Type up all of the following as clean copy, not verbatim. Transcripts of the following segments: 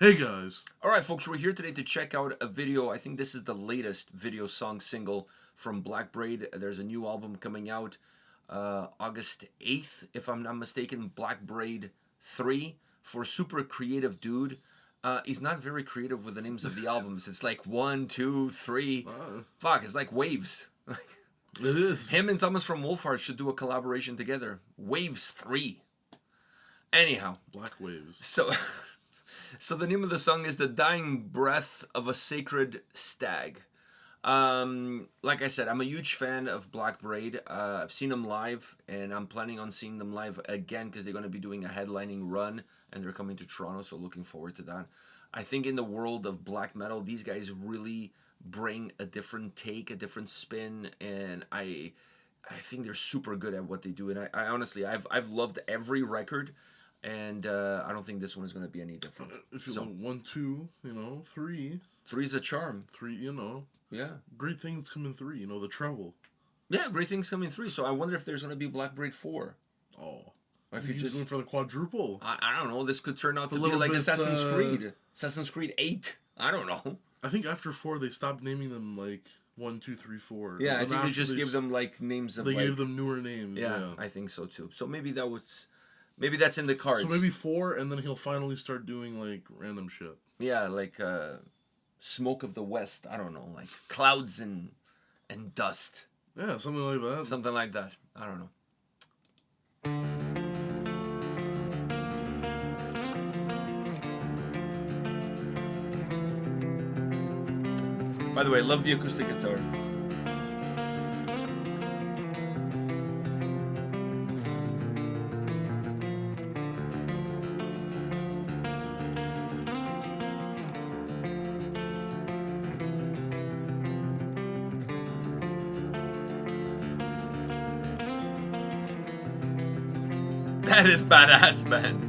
Hey guys. Alright folks, we're here today to check out a video. I think this is the latest video song single from Blackbraid. There's a new album coming out August 8th, if I'm not mistaken, Blackbraid 3, for a super creative dude. He's not very creative with the names of the albums. It's like 1, 2, 3. Fuck, it's like waves. It is. Him and Thomas from Wolfheart should do a collaboration together. Waves 3. Anyhow. Black Waves. So the name of the song is The Dying Breath of a Sacred Stag. Like I said, I'm a huge fan of Blackbraid. I've seen them live, and I'm planning on seeing them live again because they're going to be doing a headlining run, and they're coming to Toronto, so looking forward to that. I think in the world of black metal, these guys really bring a different take, a different spin, and I think they're super good at what they do. And I honestly, I've loved every record. And I don't think this one is going to be any different. If you want 1, 2, 3. 3 is a charm. 3, Yeah. Great things come in 3, the treble. Yeah, great things come in 3. So I wonder if there's going to be Blackbraid 4. Oh. If you're just going for the quadruple. I don't know. This could turn out to be like Assassin's Creed. Assassin's Creed 8. I don't know. I think after 4, they stopped naming them like 1, 2, 3, 4. Yeah, I think they just give them like names of. They gave them newer names. Yeah, I think so too. So maybe that was. Maybe that's in the cards. So maybe 4, and then he'll finally start doing, like, random shit. Yeah, like Smoke of the West. I don't know. Like Clouds and Dust. Yeah, something like that. Something like that. I don't know. By the way, I love the acoustic guitar. That is badass, man.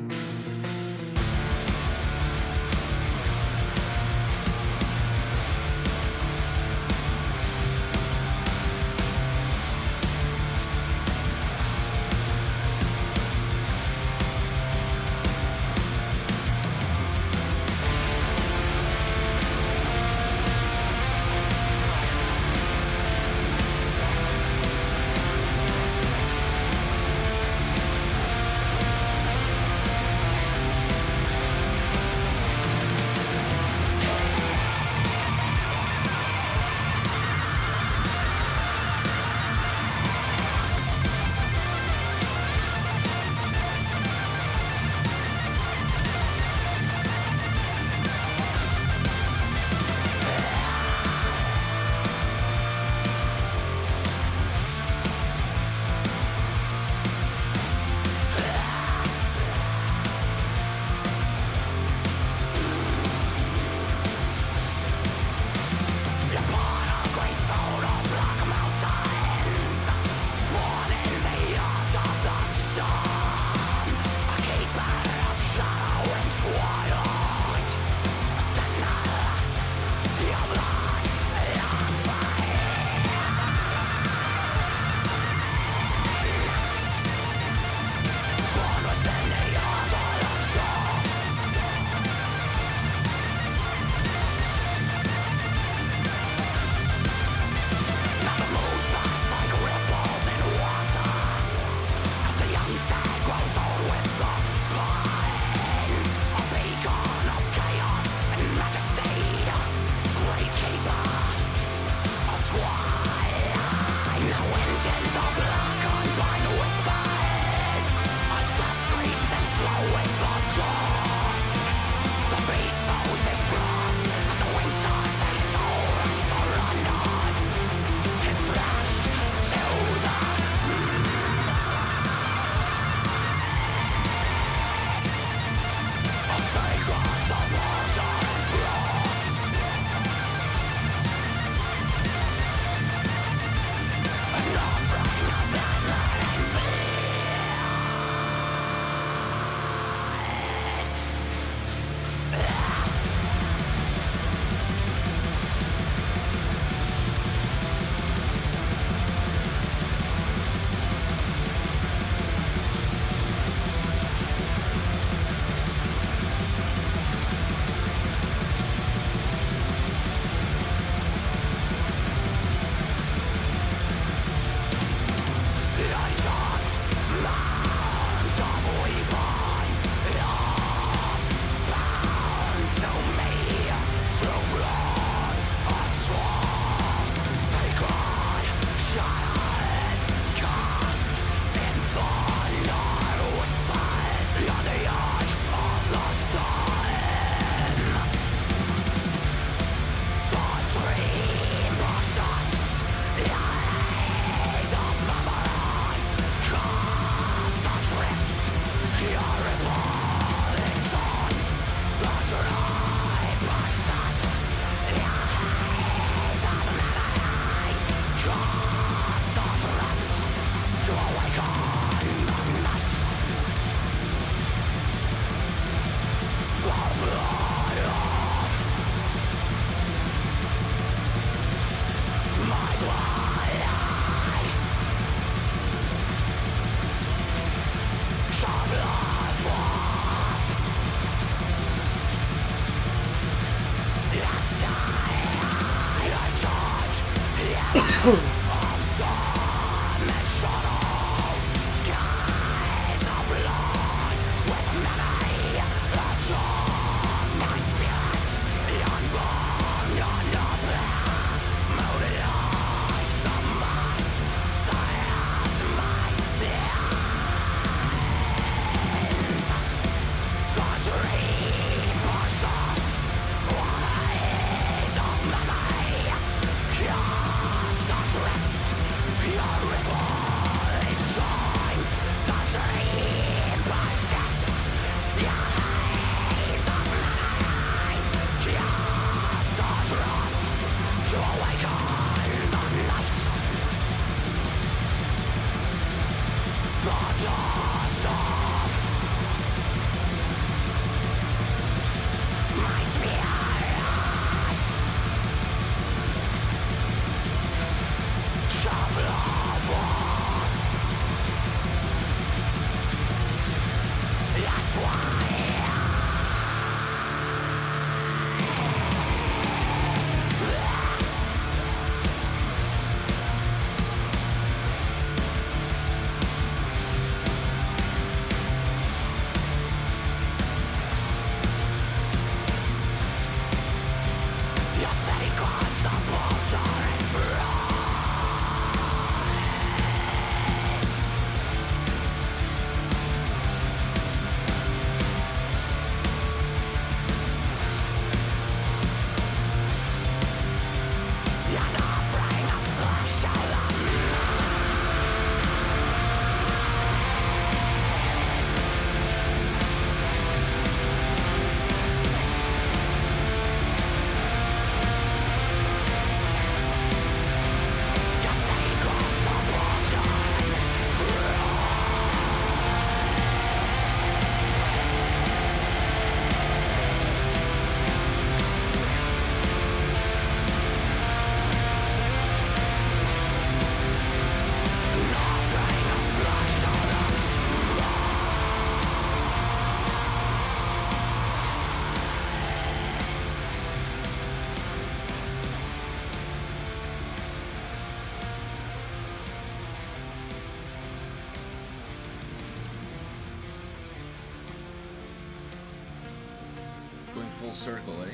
Going full circle, eh?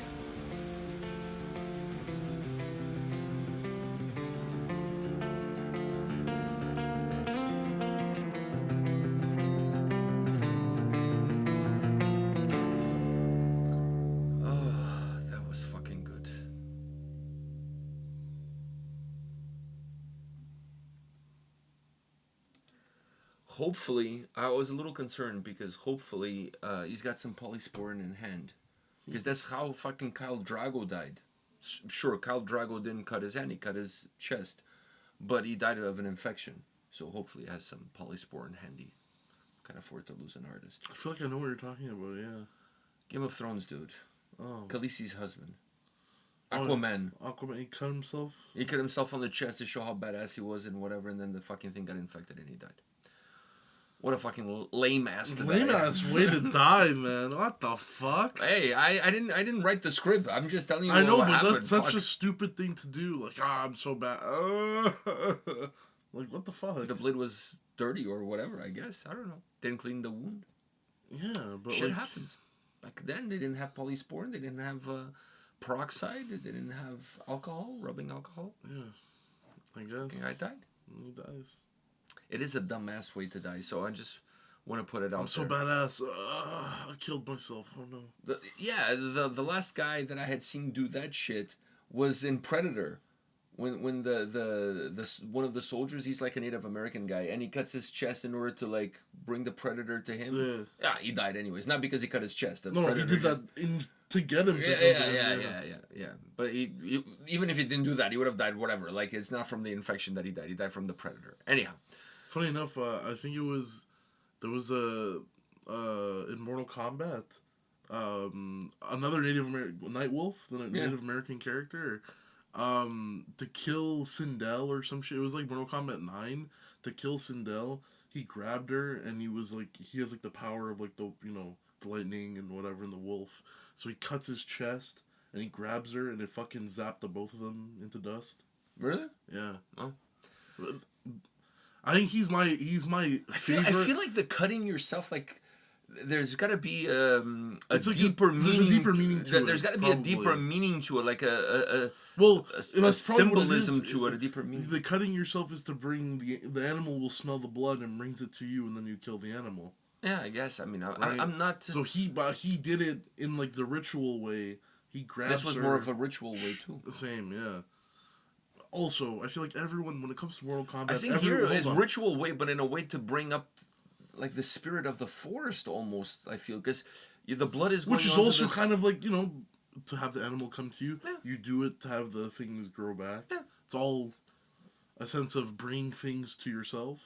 Oh, that was fucking good. Hopefully, I was a little concerned because hopefully he's got some polysporin in hand. Because that's how fucking Kyle Drago died. Sure, Kyle Drago didn't cut his hand, he cut his chest. But he died of an infection. So hopefully he has some polysporin handy. Can't afford to lose an artist. I feel like I know what you're talking about, yeah. Game of Thrones dude. Oh. Khaleesi's husband. Aquaman. Aquaman, he cut himself? He cut himself on the chest to show how badass he was and whatever, and then the fucking thing got infected and he died. What a fucking lame ass to die. Lame ass way to die, man. What the fuck? Hey, I didn't write the script. I'm just telling you I know, what but happened. that's such a stupid thing to do. Like, I'm so bad. Like, what the fuck? The blade was dirty or whatever, I guess. I don't know. Didn't clean the wound. Yeah, but Shit like, happens. Back then, they didn't have polysporin. They didn't have peroxide. They didn't have alcohol, rubbing alcohol. Yeah, I guess. I died. He dies. It is a dumbass way to die, so I just want to put it out I'm so there. badass. I killed myself. Oh no. The last guy that I had seen do that shit was in Predator. When the one of the soldiers, he's like a Native American guy, and he cuts his chest in order to like bring the predator to him. Yeah, he died anyways. Not because he cut his chest. The no, he did that to get him. Yeah. But he even if he didn't do that, he would have died. Whatever. Like it's not from the infection that he died. He died from the predator. Anyhow. Funny enough, I think there was a in Mortal Kombat, another Native American Nightwolf, the Native American character. To kill Sindel or some shit. It was like Mortal Kombat 9. To kill Sindel, he grabbed her and he was like, he has like the power of like the, the lightning and whatever and the wolf. So he cuts his chest and he grabs her and it fucking zapped the both of them into dust. Really? Yeah. Oh. I think he's my favorite. I feel like the cutting yourself, like, there's got to be a It's like deeper meaning. There's a deeper meaning to it. There's got to be a deeper meaning to it, like well, a that's probably what it symbolism is. to it, a deeper meaning. The cutting yourself is to bring the animal will smell the blood and brings it to you, and then you kill the animal. Yeah, I guess. I mean, Right? I'm not. So he did it in like the ritual way. He grabs. This was more of a ritual way too. The same, yeah. Also, I feel like everyone, when it comes to Mortal Kombat, I think here is ritual way, but in a way to bring up, like, the spirit of the forest almost. I feel because the blood is going which is onto also this... kind of like, to have the animal come to you. Yeah. You do it to have the things grow back. Yeah. It's all a sense of bringing things to yourself.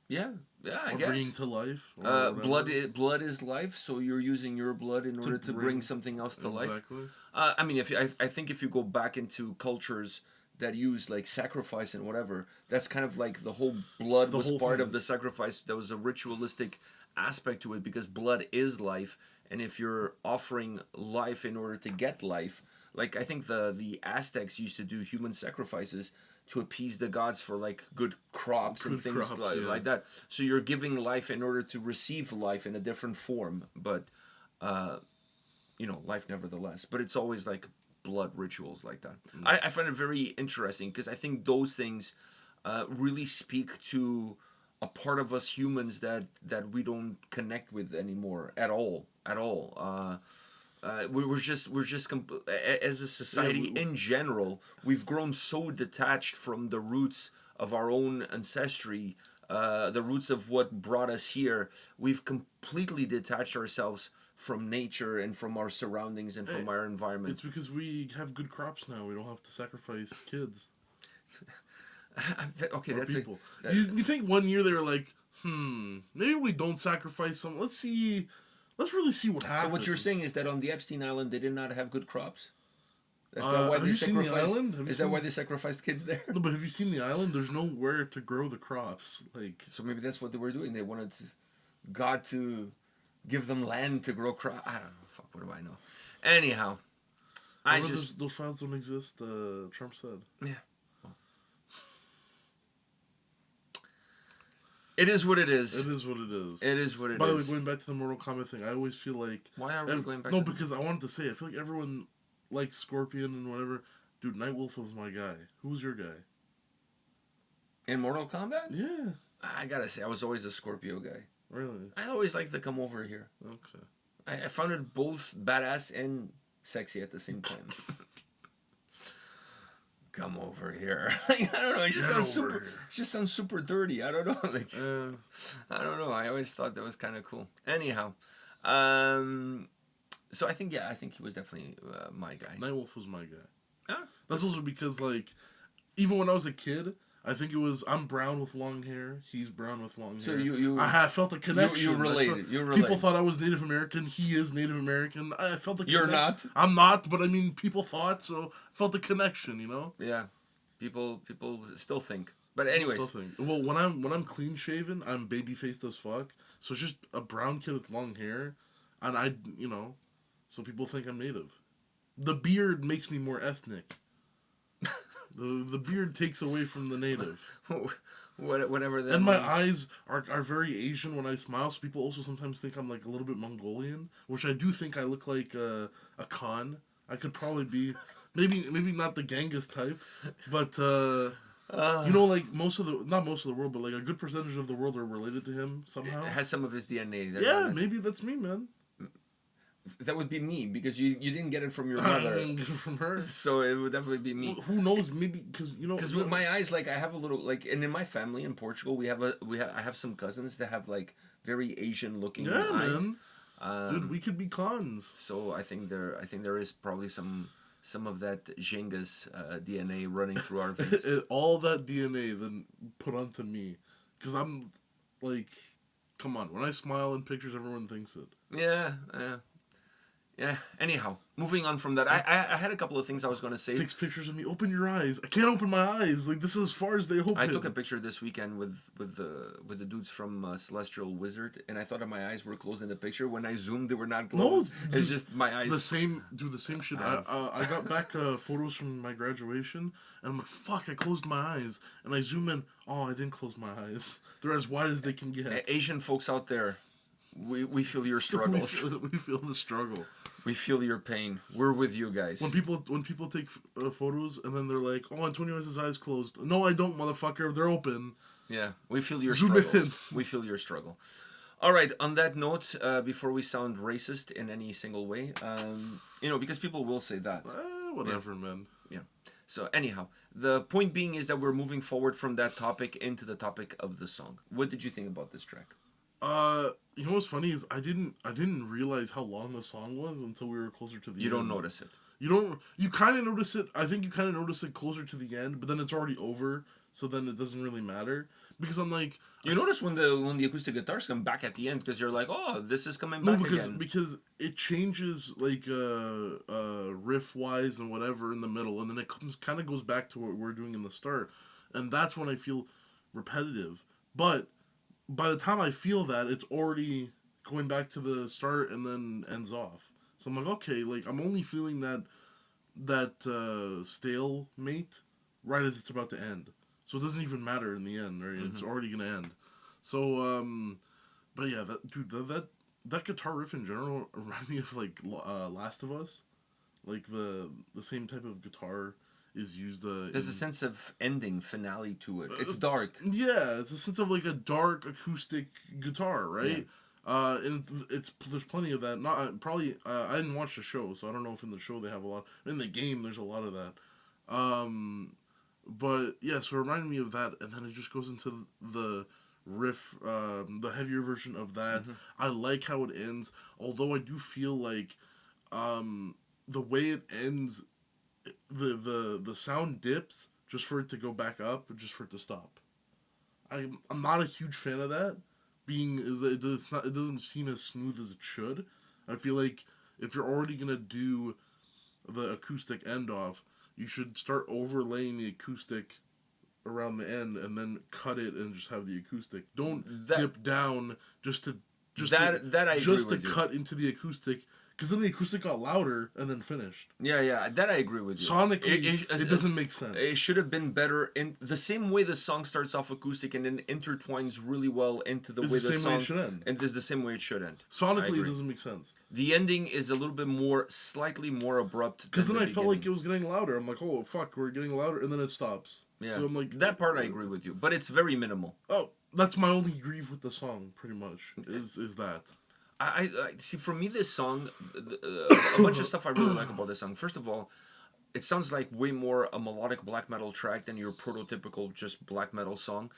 Yeah, I or guess. Bringing to life. Blood is life, so you're using your blood in order to bring something else to life. Exactly. I mean, I think if you go back into cultures that use like sacrifice and whatever, that's kind of like the whole blood was part of the sacrifice. There was a ritualistic aspect to it because blood is life, and if you're offering life in order to get life, like I think the Aztecs used to do human sacrifices to appease the gods for like good crops and things like that. So you're giving life in order to receive life in a different form, but life nevertheless. But it's always like blood rituals like that. I find it very interesting because I think those things really speak to a part of us humans that we don't connect with anymore at all. We're just as a society in general, we've grown so detached from the roots of our own ancestry, the roots of what brought us here. We've completely detached ourselves from nature and from our surroundings and from our environment. It's because we have good crops now. We don't have to sacrifice kids. Okay, or that's people. You think one year they were like, maybe we don't sacrifice some. Let's really see what happens. So what you're saying is that on the Epstein Island they did not have good crops? That's that why they sacrificed? The island? Is that why they sacrificed kids there? No, but have you seen the island? There's nowhere to grow the crops. So maybe that's what they were doing. They wanted God to give them land to grow crops. I don't know. Fuck, what do I know? Anyhow, those files don't exist. Trump said. Yeah. It is what it is. It is what it is. It is what it is. By the way, going back to the Mortal Kombat thing, I always feel like... Why are we going back to that? No, because I wanted to say, I feel like everyone likes Scorpion and whatever. Dude, Nightwolf was my guy. Who's your guy? In Mortal Kombat? Yeah. I gotta say, I was always a Scorpio guy. Really? I always liked to come over here. Okay. I found it both badass and sexy at the same time. Come over here. I don't know. It just sounds super dirty. I don't know. I don't know. I always thought that was kind of cool. Anyhow, so I think he was definitely my guy. Nightwolf was my guy. Yeah. That's also because even when I was a kid, I think it was I'm brown with long hair. He's brown with long hair. So I felt a connection. You related. People thought I was Native American. He is Native American. I felt the. You're not. I'm not, but I mean, people thought so. I felt the connection. Yeah, people still think. But anyways. Still think. Well, when I'm clean shaven, I'm baby faced as fuck. So it's just a brown kid with long hair, and so people think I'm Native. The beard makes me more ethnic. The beard takes away from the native. Whatever that And my means. eyes are very Asian when I smile, so people also sometimes think I'm like a little bit Mongolian, which I do think I look like a Khan. I could probably be, maybe not the Genghis type, but like not most of the world, but like a good percentage of the world are related to him somehow. It has some of his DNA. Yeah, maybe that's me, man. That would be me because you didn't get it from your mother. I didn't get it from her. So it would definitely be me. Well, who knows? Maybe because Because with my eyes, like I have a little and in my family in Portugal, I have some cousins that have like very Asian looking eyes. Man. Dude, we could be cons. So I think there is probably some of that Genghis DNA running through our veins. All that DNA then put onto me, because I'm like, come on, when I smile in pictures, everyone thinks it. Yeah. Yeah. Anyhow, moving on from that, I had a couple of things I was going to say. Takes pictures of me. Open your eyes. I can't open my eyes. Like, this is as far as they open. I took a picture this weekend with the dudes from Celestial Wizard, and I thought that my eyes were closed in the picture. When I zoomed, they were not closed. No, it's just my eyes. The same shit. I got back photos from my graduation, and I'm like, fuck, I closed my eyes, and I zoom in. Oh, I didn't close my eyes. They're as wide as they can get. Asian folks out there, we feel your struggles. we feel the struggle. We feel your pain. We're with you guys. When people take photos and then they're like, "Oh, Antonio has his eyes closed." No, I don't, motherfucker. They're open. Yeah, we feel your Zoom struggles. in. We feel your struggle. All right. On that note, before we sound racist in any single way, because people will say that. Whatever, man. Yeah. So anyhow, the point being is that we're moving forward from that topic into the topic of the song. What did you think about this track? You know what's funny is I didn't realize how long the song was until we were closer to the end. You don't notice it. You kind of notice it. I think you kind of notice it closer to the end, but then it's already over, so then it doesn't really matter. Because I'm like, you notice when the acoustic guitars come back at the end, because you're like, oh, this is coming back again. Because it changes like riff wise and whatever in the middle, and then it kind of goes back to what we're doing in the start, and that's when I feel repetitive. But by the time I feel that, it's already going back to the start and then ends off. So I'm like, okay, like I'm only feeling that stalemate right as it's about to end. So it doesn't even matter in the end, right? Mm-hmm. It's already gonna end. So, but yeah, that guitar riff in general reminded me of like Last of Us, like the same type of guitar is used. There's a sense of ending, finale to it. It's dark. Yeah, it's a sense of like a dark acoustic guitar, right? Yeah. And there's plenty of that. Not probably. I didn't watch the show, so I don't know if in the show they have a lot. In the game, there's a lot of that. But yeah, so it reminded me of that, and then it just goes into the riff, the heavier version of that. Mm-hmm. I like how it ends, although I do feel like the way it ends, the sound dips just for it to go back up, just for it to stop. I'm not a huge fan of that. It doesn't seem as smooth as it should. I feel like if you're already gonna do the acoustic end off, you should start overlaying the acoustic around the end and then cut it and just have the acoustic. Don't dip down just to cut into the acoustic, because then the acoustic got louder and then finished. Yeah, that I agree with you. Sonically, it doesn't make sense. It should have been better in the same way the song starts off acoustic and then intertwines really well into the way the song way it should end. And this is the same way it should end. Sonically, it doesn't make sense. The ending is a little bit slightly more abrupt. Because then I felt like it was getting louder. I'm like, oh fuck, we're getting louder, and then it stops. Yeah. So I'm like, that part I agree with you, but it's very minimal. Oh, that's my only grief with the song, pretty much. Is that. I see. For me, this song, a bunch of stuff I really like about this song. First of all, it sounds like way more a melodic black metal track than your prototypical just black metal song.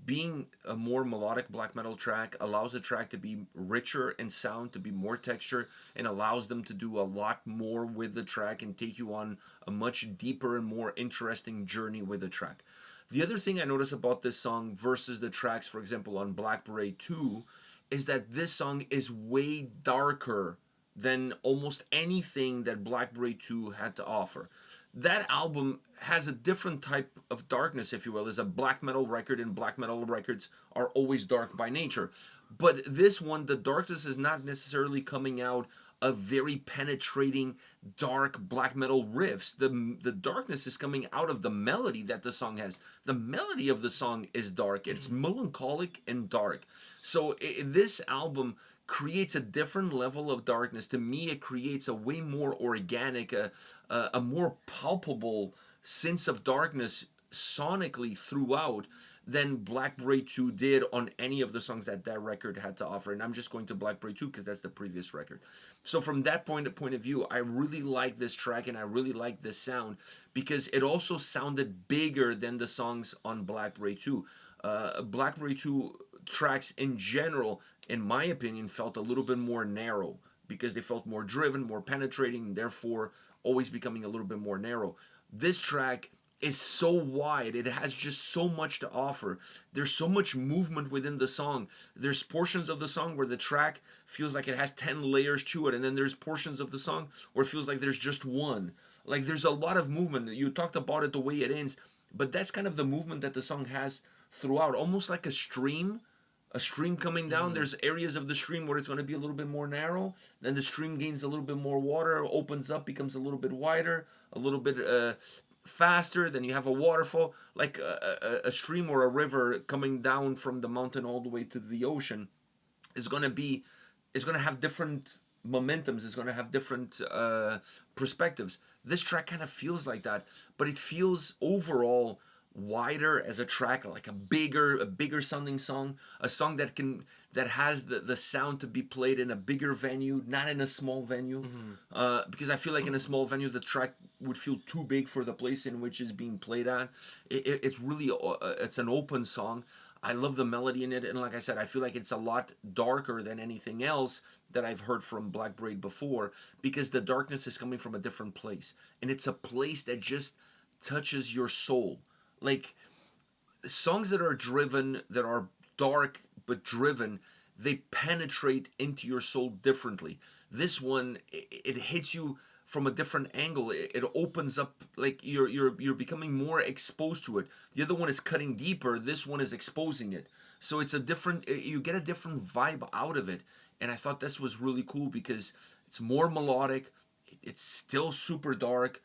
Being a more melodic black metal track allows the track to be richer in sound, to be more texture, and allows them to do a lot more with the track and take you on a much deeper and more interesting journey with the track. The other thing I notice about this song versus the tracks, for example, on Blackbraid 2, is that this song is way darker than almost anything that Blackbraid 2 had to offer. That album has a different type of darkness, if you will. It's a black metal record, and black metal records are always dark by nature. But this one, the darkness is not necessarily coming out of very penetrating, dark black metal riffs. The darkness is coming out of the melody that the song has. The melody of the song is dark. It's melancholic and dark. So this album creates a different level of darkness. To me, it creates a way more organic, a more palpable sense of darkness sonically throughout than Blackbraid 2 did on any of the songs that record had to offer. And I'm just going to Blackbraid 2 because that's the previous record. So from that point of view, I really like this track and I really like this sound because it also sounded bigger than the songs on Blackbraid 2. Blackbraid 2 tracks in general, in my opinion, felt a little bit more narrow because they felt more driven, more penetrating, and therefore always becoming a little bit more narrow. This track is so wide. It has just so much to offer. There's so much movement within the song. There's portions of the song where the track feels like it has 10 layers to it, and then there's portions of the song where it feels like there's just one. Like there's a lot of movement. You talked about it the way it ends, but that's kind of the movement that the song has throughout, almost like a stream coming down. There's areas of the stream where it's going to be a little bit more narrow. Then the stream gains a little bit more water, opens up, becomes a little bit wider, a little bit faster. Then you have a waterfall, like a stream or a river coming down from the mountain all the way to the ocean. Is going to be, is going to have different momentums. It's going to have different perspectives. This track kind of feels like that, but it feels overall wider as a track, like a bigger sounding song, a song that has the sound to be played in a bigger venue, not in a small venue. Because I feel like in a small venue the track would feel too big for the place in which it's being played at. It's really it's an open song. I love the melody in it, and like I said, I feel like it's a lot darker than anything else that I've heard from Blackbraid before, because the darkness is coming from a different place, and it's a place that just touches your soul. Like songs that are driven, that are dark but driven, they penetrate into your soul differently. This one, it hits you from a different angle. It opens up, like you're becoming more exposed to it. The other one is cutting deeper. This one is exposing it. So it's a different. You get a different vibe out of it, and I thought this was really cool because it's more melodic. It's still super dark.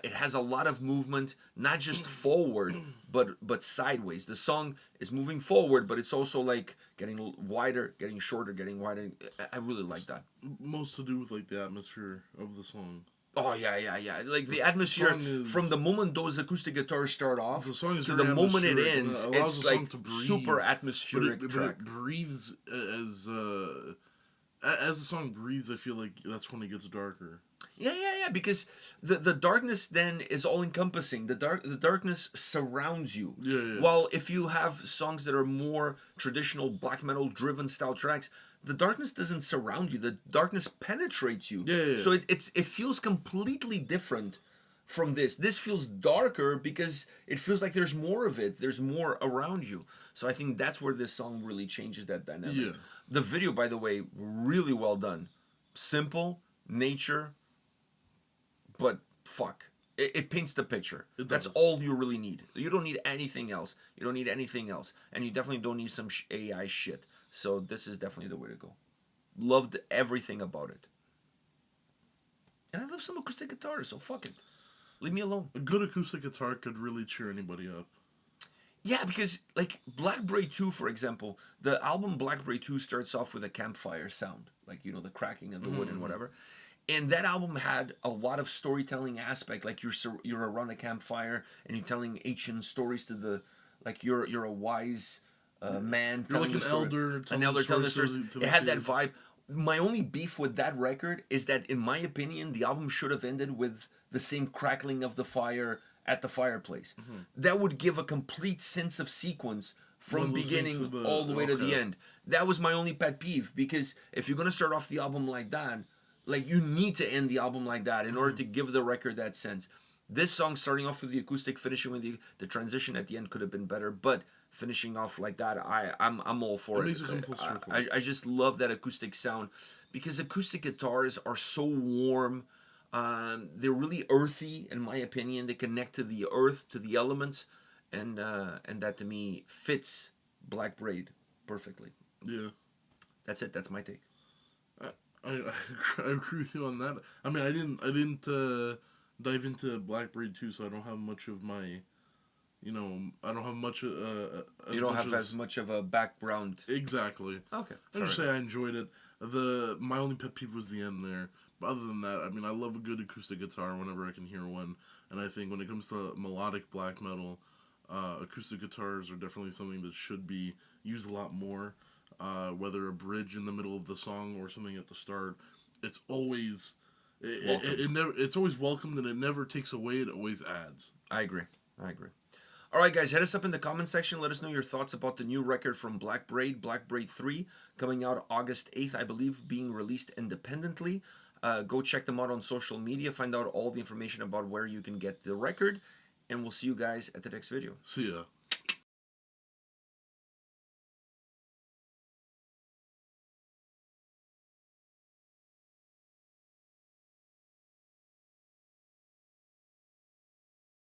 It has a lot of movement, not just forward, but sideways. The song is moving forward, but it's also like getting wider, getting shorter, getting wider. I really like that. Most to do with like the atmosphere of the song. Oh yeah. Like the atmosphere from the moment those acoustic guitars start off The song is to the very moment it atmospheric, and ends, allows it's the song like to breathe, super atmospheric but track. it breathes as the song breathes. I feel like that's when it gets darker. Yeah. Because the darkness then is all encompassing. The darkness surrounds you. Yeah. While if you have songs that are more traditional black metal driven style tracks, the darkness doesn't surround you. The darkness penetrates you. Yeah. So it feels completely different from this. This feels darker because it feels like there's more of it. There's more around you. So I think that's where this song really changes that dynamic. Yeah. The video, by the way, really well done. Simple, nature, but fuck. It paints the picture. That's all you really need. You don't need anything else. You don't need anything else. And you definitely don't need some AI shit. So this is definitely the way to go. Loved everything about it. And I love some acoustic guitars, so fuck it. Leave me alone. A good acoustic guitar could really cheer anybody up. Yeah, because like Blackbraid 2, for example, the album Blackbraid 2 starts off with a campfire sound. Like, you know, the cracking of the wood and whatever. And that album had a lot of storytelling aspect, like you're around a campfire and you're telling ancient stories to the, like you're a wise man. You're like an elder telling the stories. It had that vibe. My only beef with that record is that, in my opinion, the album should have ended with the same crackling of the fire at the fireplace. That would give a complete sense of sequence from beginning all the way to the end. That was my only pet peeve, because if you're gonna start off the album like that, like, you need to end the album like that in order to give the record that sense. This song, starting off with the acoustic, finishing with the transition at the end, could have been better, but finishing off like that, I'm all for it. Makes it come full circle. I just love that acoustic sound, because acoustic guitars are so warm. They're really earthy, in my opinion. They connect to the earth, to the elements, and that to me fits Blackbraid perfectly. Yeah. That's it. That's my take. I agree with you on that. I mean, I didn't dive into Blackbraid 2, so I don't have much of my, I don't have much. You don't have as much of a background. Exactly. Okay. I just say I enjoyed it. My only pet peeve was the end there. But other than that, I mean, I love a good acoustic guitar whenever I can hear one. And I think when it comes to melodic black metal, acoustic guitars are definitely something that should be used a lot more. Whether a bridge in the middle of the song or something at the start, it's always it's always welcomed, and it never takes away. It always adds. I agree. All right, guys, hit us up in the comment section. Let us know your thoughts about the new record from Blackbraid, Blackbraid 3, coming out August 8th, I believe, being released independently. Go check them out on social media. Find out all the information about where you can get the record. and we'll see you guys at the next video. See ya.